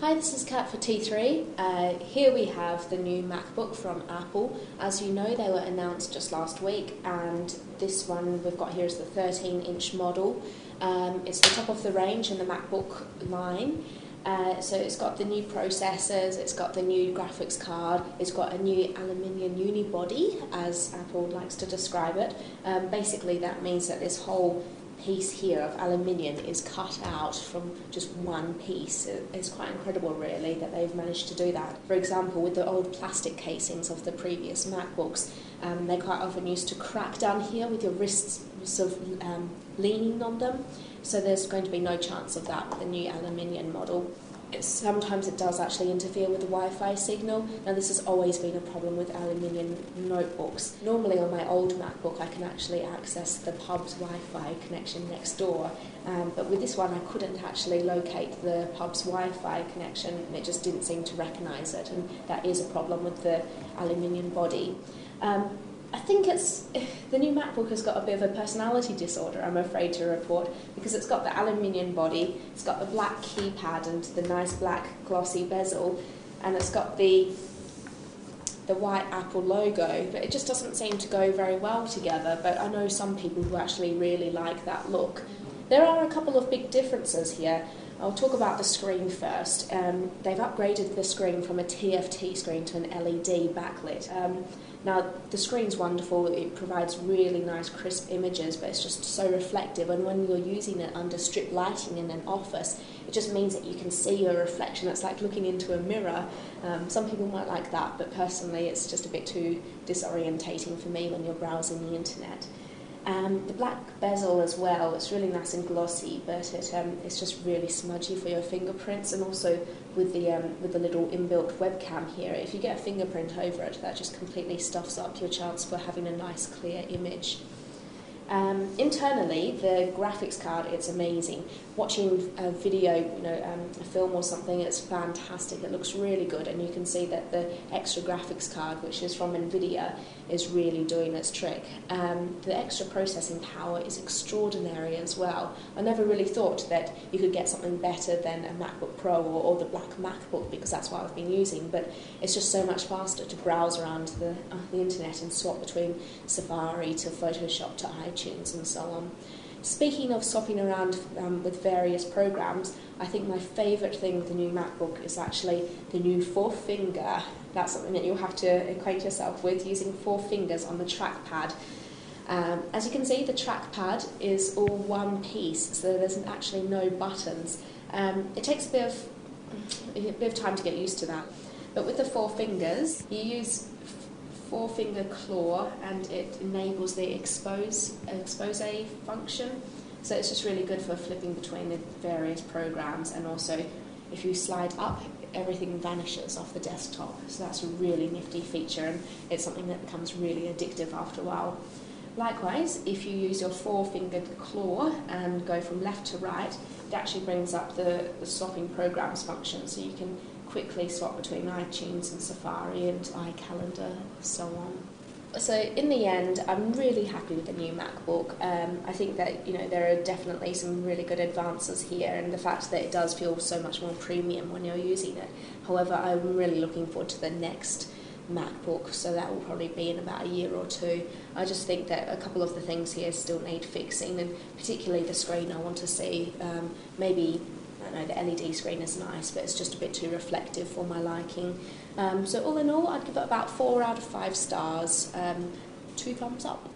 Hi, this is Kat for T3. Here we have the new MacBook from Apple. As you know, they were announced just last week, and this one we've got here is the 13-inch model. It's the top of the range in the MacBook line. So it's got the new processors, it's got the new graphics card, it's got a new aluminium unibody, as Apple likes to describe it. Basically that means that this whole piece here of aluminium is cut out from just one piece. It's quite incredible really that they've managed to do that. For example, with the old plastic casings of the previous MacBooks, they quite often used to crack down here with your wrists sort of leaning on them, so there's going to be no chance of that with the new aluminium model. Sometimes it does actually interfere with the Wi-Fi signal. Now this has always been a problem with aluminium notebooks. Normally on my old MacBook I can actually access the pub's Wi-Fi connection next door, but with this one I couldn't actually locate the pub's Wi-Fi connection, and it just didn't seem to recognise it, and that is a problem with the aluminium body. I think the new MacBook has got a bit of a personality disorder, I'm afraid to report, because it's got the aluminium body, it's got the black keypad and the nice black glossy bezel, and it's got the white Apple logo, but it just doesn't seem to go very well together. But I know some people who actually really like that look. There are a couple of big differences here. I'll talk about the screen first. They've upgraded the screen from a TFT screen to an LED backlit. Now, the screen's wonderful, it provides really nice crisp images, but it's just so reflective, and when you're using it under strict lighting in an office, it just means that you can see your reflection. It's like looking into a mirror. Some people might like that, but personally it's just a bit too disorientating for me when you're browsing the internet. The black bezel as well, it's really nice and glossy, but it's just really smudgy for your fingerprints, and also with the little inbuilt webcam here, if you get a fingerprint over it, that just completely stuffs up your chance for having a nice clear image. Internally, the graphics card, it's amazing. Watching a video, a film or something, it's fantastic. It looks really good, and you can see that the extra graphics card, which is from NVIDIA, is really doing its trick. The extra processing power is extraordinary as well. I never really thought that you could get something better than a MacBook Pro or the black MacBook, because that's what I've been using, but it's just so much faster to browse around the internet and swap between Safari to Photoshop to iTunes and so on. Speaking of swapping around with various programs, I think my favourite thing with the new MacBook is actually the new 4-finger. That's something that you'll have to acquaint yourself with, using 4 fingers on the trackpad. As you can see, the trackpad is all one piece, so there's actually no buttons. It takes a bit of time to get used to that. But with the 4 fingers, you use 4-finger claw, and it enables the expose function. So it's just really good for flipping between the various programs, and also if you slide up, everything vanishes off the desktop. So that's a really nifty feature, and it's something that becomes really addictive after a while. Likewise, if you use your 4-fingered claw and go from left to right, it actually brings up the swapping programs function, so you can quickly swap between iTunes and Safari and iCalendar, so on. So in the end, I'm really happy with the new MacBook. I think that there are definitely some really good advances here, and the fact that it does feel so much more premium when you're using it. However, I'm really looking forward to the next MacBook, so that will probably be in about a year or two. I just think that a couple of the things here still need fixing, and particularly the screen I want to see. Maybe, I don't know, the LED screen is nice, but it's just a bit too reflective for my liking. So all in all, I'd give it about 4 out of 5 stars, 2 thumbs up.